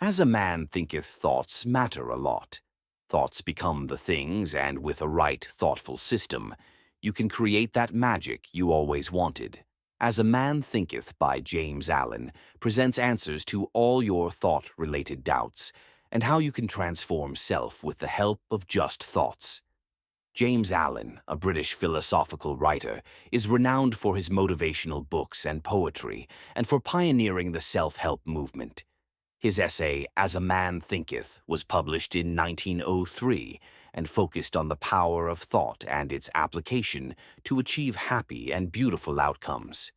As a man thinketh, thoughts matter a lot. Thoughts become the things, and with a right, thoughtful system, you can create that magic you always wanted. As a Man Thinketh by James Allen presents answers to all your thought-related doubts and how you can transform self with the help of just thoughts. James Allen, a British philosophical writer, is renowned for his motivational books and poetry and for pioneering the self-help movement. His essay, As a Man Thinketh, was published in 1903 and focused on the power of thought and its application to achieve happy and beautiful outcomes.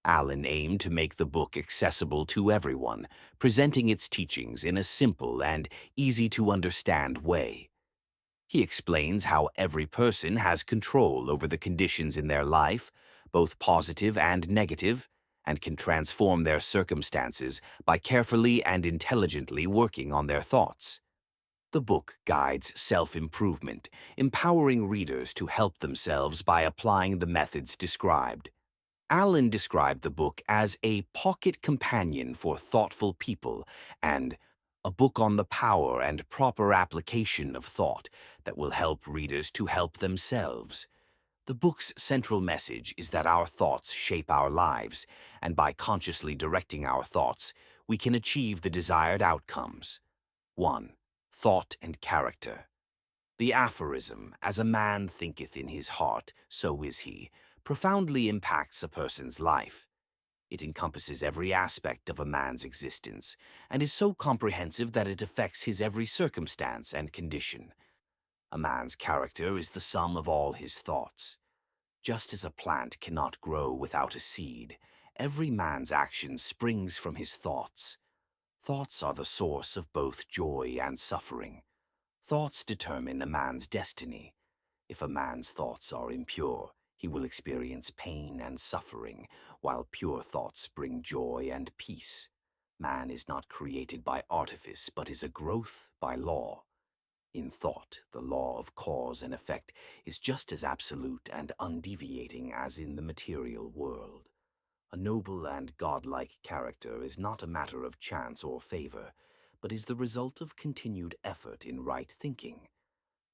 Allen aimed to make the book accessible to everyone, presenting its teachings in a simple and easy-to-understand way. He explains how every person has control over the conditions in their life, both positive and negative, and can transform their circumstances by carefully and intelligently working on their thoughts. The book guides self-improvement, empowering readers to help themselves by applying the methods described. Allen described the book as a pocket companion for thoughtful people and a book on the power and proper application of thought that will help readers to help themselves. The book's central message is that our thoughts shape our lives, and by consciously directing our thoughts, we can achieve the desired outcomes. 1. Thought and character. The aphorism, as a man thinketh in his heart, so is he, profoundly impacts a person's life. It encompasses every aspect of a man's existence, and is so comprehensive that it affects his every circumstance and condition. A man's character is the sum of all his thoughts. Just as a plant cannot grow without a seed, every man's action springs from his thoughts. Thoughts are the source of both joy and suffering. Thoughts determine a man's destiny. If a man's thoughts are impure, he will experience pain and suffering, while pure thoughts bring joy and peace. Man is not created by artifice, but is a growth by law. In thought, the law of cause and effect is just as absolute and undeviating as in the material world. A noble and godlike character is not a matter of chance or favor, but is the result of continued effort in right thinking.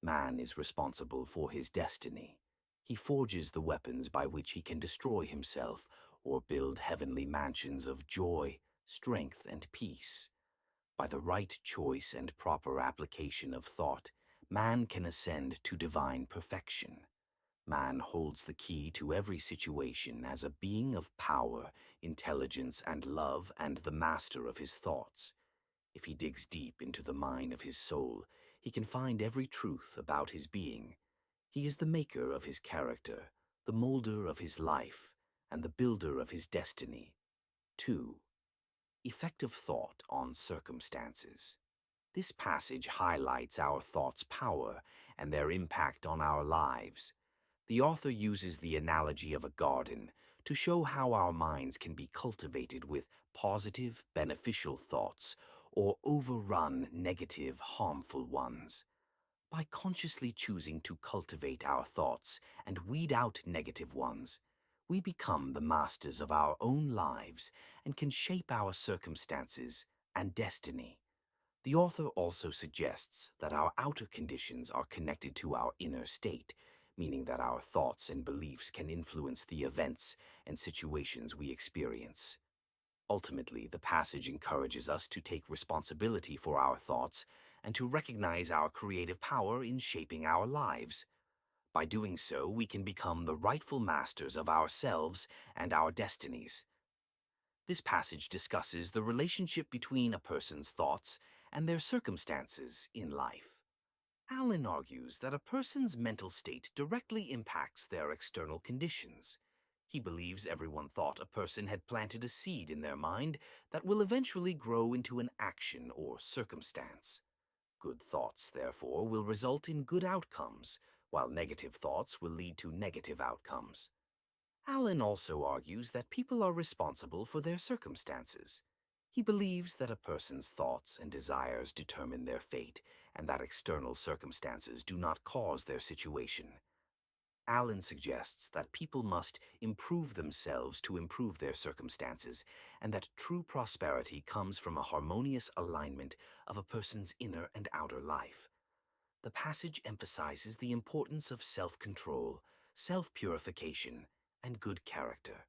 Man is responsible for his destiny. He forges the weapons by which he can destroy himself or build heavenly mansions of joy, strength, and peace. By the right choice and proper application of thought, man can ascend to divine perfection. Man holds the key to every situation as a being of power, intelligence, and love, and the master of his thoughts. If he digs deep into the mine of his soul, he can find every truth about his being. He is the maker of his character, the molder of his life, and the builder of his destiny. 2. Effective thought on circumstances. This passage highlights our thoughts' power and their impact on our lives. The author uses the analogy of a garden to show how our minds can be cultivated with positive, beneficial thoughts or overrun negative, harmful ones. By consciously choosing to cultivate our thoughts and weed out negative ones, we become the masters of our own lives and can shape our circumstances and destiny. The author also suggests that our outer conditions are connected to our inner state, meaning that our thoughts and beliefs can influence the events and situations we experience. Ultimately, the passage encourages us to take responsibility for our thoughts and to recognize our creative power in shaping our lives. By doing so, we can become the rightful masters of ourselves and our destinies. This passage discusses the relationship between a person's thoughts and their circumstances in life. Allen argues that a person's mental state directly impacts their external conditions. He believes everyone thought a person had planted a seed in their mind that will eventually grow into an action or circumstance. Good thoughts, therefore, will result in good outcomes, while negative thoughts will lead to negative outcomes. Allen also argues that people are responsible for their circumstances. He believes that a person's thoughts and desires determine their fate, and that external circumstances do not cause their situation. Allen suggests that people must improve themselves to improve their circumstances, and that true prosperity comes from a harmonious alignment of a person's inner and outer life. The passage emphasizes the importance of self-control, self-purification, and good character.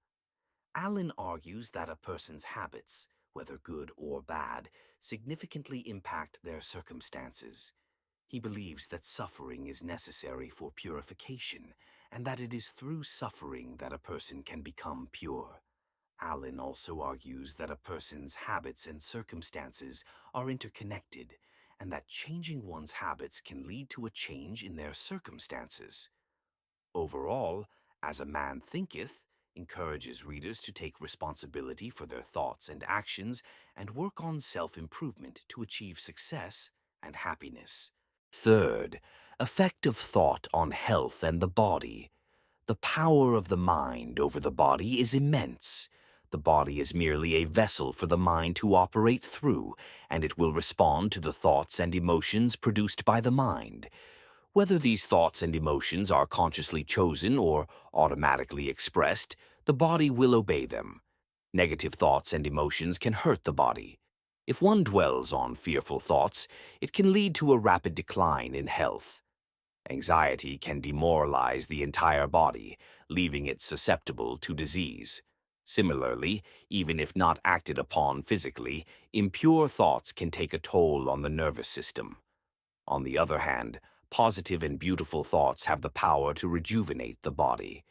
Allen argues that a person's habits, whether good or bad, significantly impact their circumstances. He believes that suffering is necessary for purification, and that it is through suffering that a person can become pure. Allen also argues that a person's habits and circumstances are interconnected, and that changing one's habits can lead to a change in their circumstances. Overall, As a Man Thinketh encourages readers to take responsibility for their thoughts and actions and work on self-improvement to achieve success and happiness. Third, effect of thought on health and the body. The power of the mind over the body is immense. The body is merely a vessel for the mind to operate through, and it will respond to the thoughts and emotions produced by the mind. Whether these thoughts and emotions are consciously chosen or automatically expressed, the body will obey them. Negative thoughts and emotions can hurt the body. If one dwells on fearful thoughts, it can lead to a rapid decline in health. Anxiety can demoralize the entire body, leaving it susceptible to disease. Similarly, even if not acted upon physically, impure thoughts can take a toll on the nervous system. On the other hand, positive and beautiful thoughts have the power to rejuvenate the body.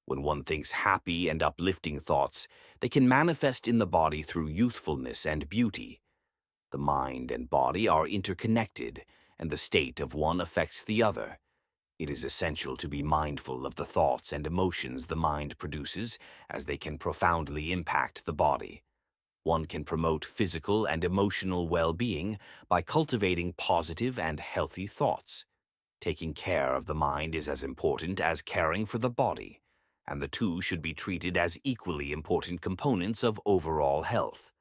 When one thinks happy and uplifting thoughts, they can manifest in the body through youthfulness and beauty. The mind and body are interconnected, and the state of one affects the other. It is essential to be mindful of the thoughts and emotions the mind produces, as they can profoundly impact the body. One can promote physical and emotional well-being by cultivating positive and healthy thoughts. Taking care of the mind is as important as caring for the body, and the two should be treated as equally important components of overall health.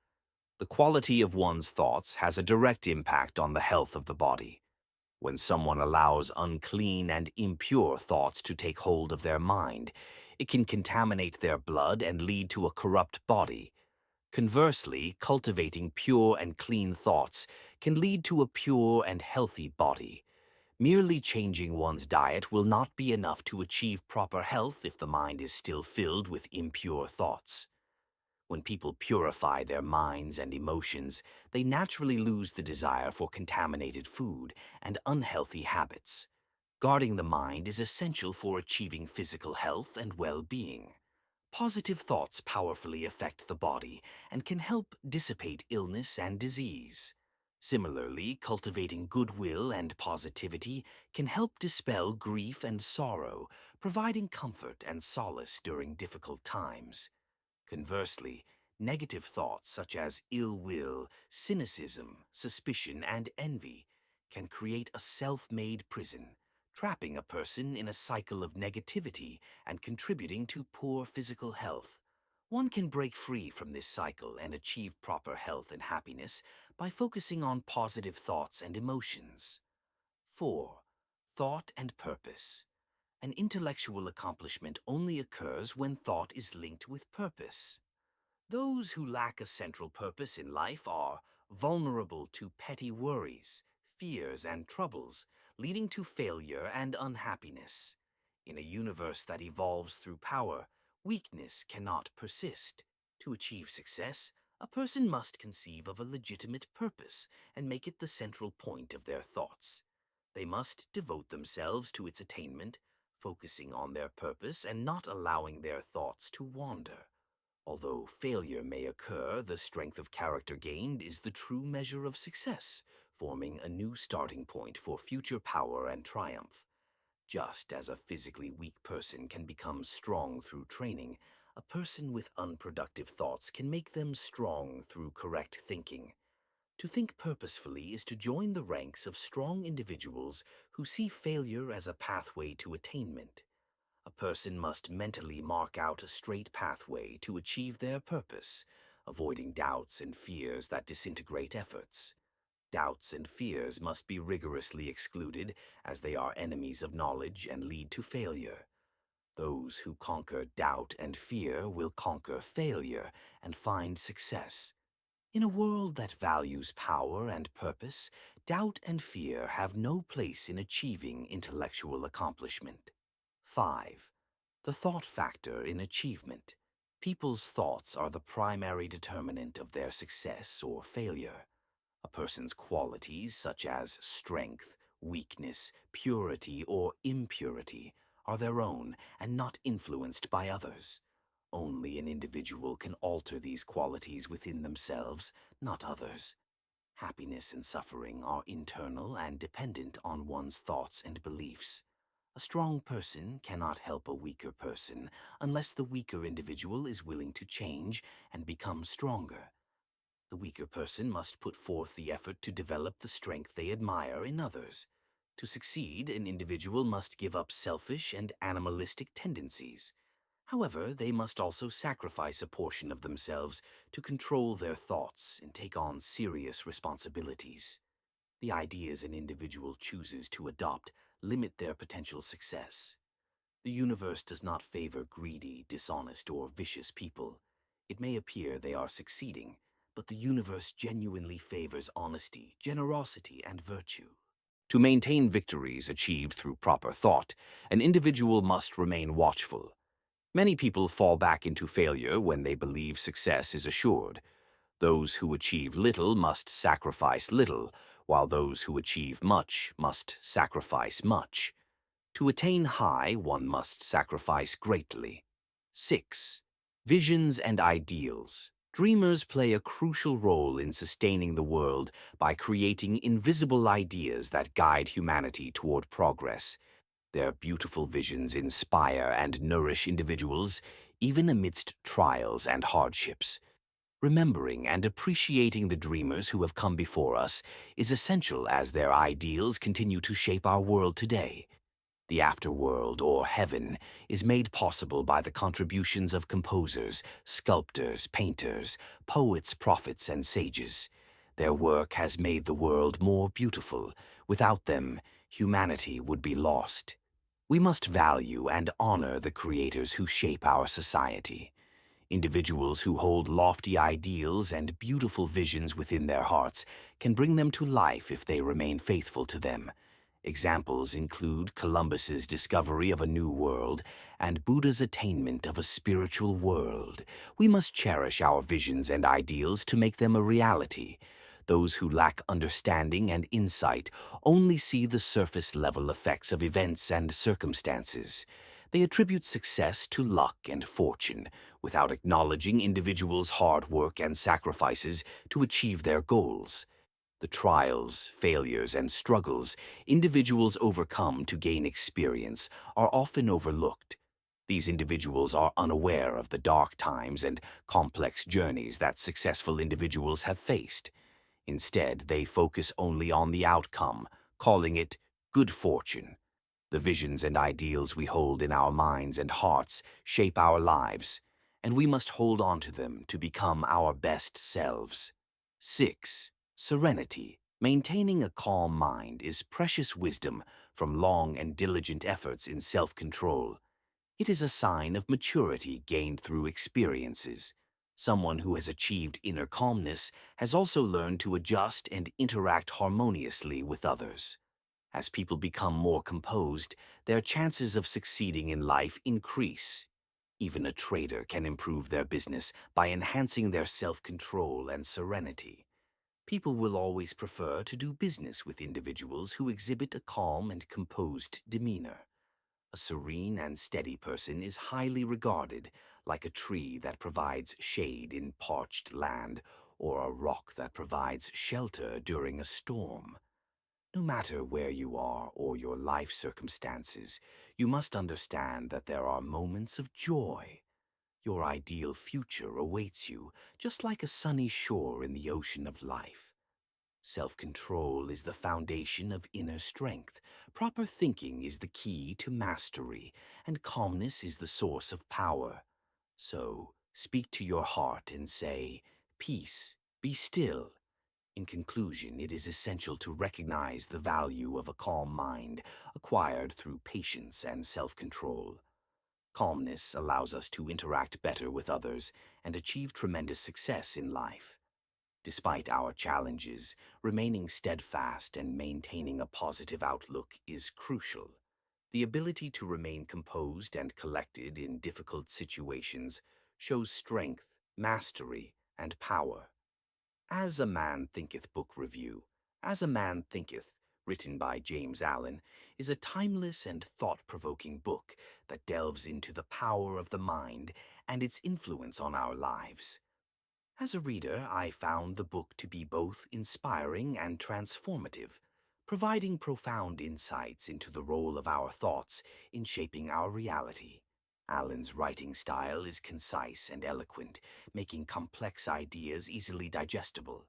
The quality of one's thoughts has a direct impact on the health of the body. When someone allows unclean and impure thoughts to take hold of their mind, it can contaminate their blood and lead to a corrupt body. Conversely, cultivating pure and clean thoughts can lead to a pure and healthy body. Merely changing one's diet will not be enough to achieve proper health if the mind is still filled with impure thoughts. When people purify their minds and emotions, they naturally lose the desire for contaminated food and unhealthy habits. Guarding the mind is essential for achieving physical health and well-being. Positive thoughts powerfully affect the body and can help dissipate illness and disease. Similarly, cultivating goodwill and positivity can help dispel grief and sorrow, providing comfort and solace during difficult times. Conversely, negative thoughts such as ill will, cynicism, suspicion, and envy can create a self-made prison, trapping a person in a cycle of negativity and contributing to poor physical health. One can break free from this cycle and achieve proper health and happiness by focusing on positive thoughts and emotions. 4. Thought and purpose. An intellectual accomplishment only occurs when thought is linked with purpose. Those who lack a central purpose in life are vulnerable to petty worries, fears, and troubles, leading to failure and unhappiness. In a universe that evolves through power, weakness cannot persist. To achieve success, a person must conceive of a legitimate purpose and make it the central point of their thoughts. They must devote themselves to its attainment, focusing on their purpose and not allowing their thoughts to wander. Although failure may occur, the strength of character gained is the true measure of success, forming a new starting point for future power and triumph. Just as a physically weak person can become strong through training, a person with unproductive thoughts can make them strong through correct thinking. To think purposefully is to join the ranks of strong individuals who see failure as a pathway to attainment. A person must mentally mark out a straight pathway to achieve their purpose, avoiding doubts and fears that disintegrate efforts. Doubts and fears must be rigorously excluded, as they are enemies of knowledge and lead to failure. Those who conquer doubt and fear will conquer failure and find success. In a world that values power and purpose, doubt and fear have no place in achieving intellectual accomplishment. 5. The thought factor in achievement. People's thoughts are the primary determinant of their success or failure. A person's qualities, such as strength, weakness, purity, or impurity, are their own and not influenced by others. Only an individual can alter these qualities within themselves, not others. Happiness and suffering are internal and dependent on one's thoughts and beliefs. A strong person cannot help a weaker person unless the weaker individual is willing to change and become stronger. The weaker person must put forth the effort to develop the strength they admire in others. To succeed, an individual must give up selfish and animalistic tendencies. However, they must also sacrifice a portion of themselves to control their thoughts and take on serious responsibilities. The ideas an individual chooses to adopt limit their potential success. The universe does not favor greedy, dishonest, or vicious people. It may appear they are succeeding, but the universe genuinely favors honesty, generosity, and virtue. To maintain victories achieved through proper thought, an individual must remain watchful. Many people fall back into failure when they believe success is assured. Those who achieve little must sacrifice little, while those who achieve much must sacrifice much. To attain high, one must sacrifice greatly. 6. Visions and ideals. Dreamers play a crucial role in sustaining the world by creating invisible ideas that guide humanity toward progress. Their beautiful visions inspire and nourish individuals, even amidst trials and hardships. Remembering and appreciating the dreamers who have come before us is essential as their ideals continue to shape our world today. The afterworld, or heaven, is made possible by the contributions of composers, sculptors, painters, poets, prophets, and sages. Their work has made the world more beautiful. Without them, humanity would be lost. We must value and honor the creators who shape our society. Individuals who hold lofty ideals and beautiful visions within their hearts can bring them to life if they remain faithful to them. Examples include Columbus's discovery of a new world and Buddha's attainment of a spiritual world. We must cherish our visions and ideals to make them a reality. Those who lack understanding and insight only see the surface-level effects of events and circumstances. They attribute success to luck and fortune, without acknowledging individuals' hard work and sacrifices to achieve their goals. The trials, failures, and struggles individuals overcome to gain experience are often overlooked. These individuals are unaware of the dark times and complex journeys that successful individuals have faced. Instead, they focus only on the outcome, calling it good fortune. The visions and ideals we hold in our minds and hearts shape our lives, and we must hold on to them to become our best selves. 6. Serenity. Maintaining a calm mind is precious wisdom from long and diligent efforts in self-control. It is a sign of maturity gained through experiences. Someone who has achieved inner calmness has also learned to adjust and interact harmoniously with others. As people become more composed, their chances of succeeding in life increase. Even a trader can improve their business by enhancing their self-control and serenity. People will always prefer to do business with individuals who exhibit a calm and composed demeanor. A serene and steady person is highly regarded, like a tree that provides shade in parched land or a rock that provides shelter during a storm. No matter where you are or your life circumstances, you must understand that there are moments of joy. Your ideal future awaits you, just like a sunny shore in the ocean of life. Self-control is the foundation of inner strength. Proper thinking is the key to mastery, and calmness is the source of power. So, speak to your heart and say, "Peace, be still." In conclusion, it is essential to recognize the value of a calm mind acquired through patience and self-control. Calmness allows us to interact better with others and achieve tremendous success in life. Despite our challenges, remaining steadfast and maintaining a positive outlook is crucial. The ability to remain composed and collected in difficult situations shows strength, mastery, and power. As a Man Thinketh book review. As a Man Thinketh, written by James Allen, is a timeless and thought-provoking book that delves into the power of the mind and its influence on our lives. As a reader, I found the book to be both inspiring and transformative, providing profound insights into the role of our thoughts in shaping our reality. Allen's writing style is concise and eloquent, making complex ideas easily digestible.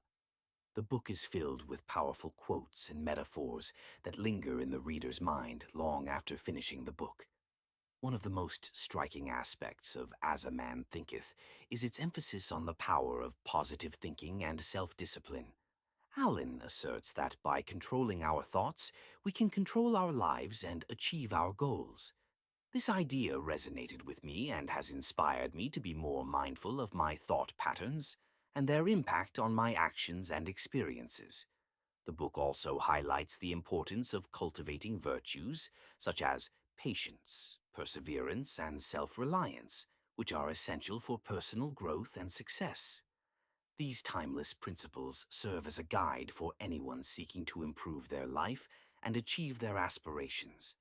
The book is filled with powerful quotes and metaphors that linger in the reader's mind long after finishing the book. One of the most striking aspects of As a Man Thinketh is its emphasis on the power of positive thinking and self-discipline. Allen asserts that by controlling our thoughts, we can control our lives and achieve our goals. This idea resonated with me and has inspired me to be more mindful of my thought patterns and their impact on my actions and experiences. The book also highlights the importance of cultivating virtues such as patience, perseverance, and self-reliance, which are essential for personal growth and success. These timeless principles serve as a guide for anyone seeking to improve their life and achieve their aspirations.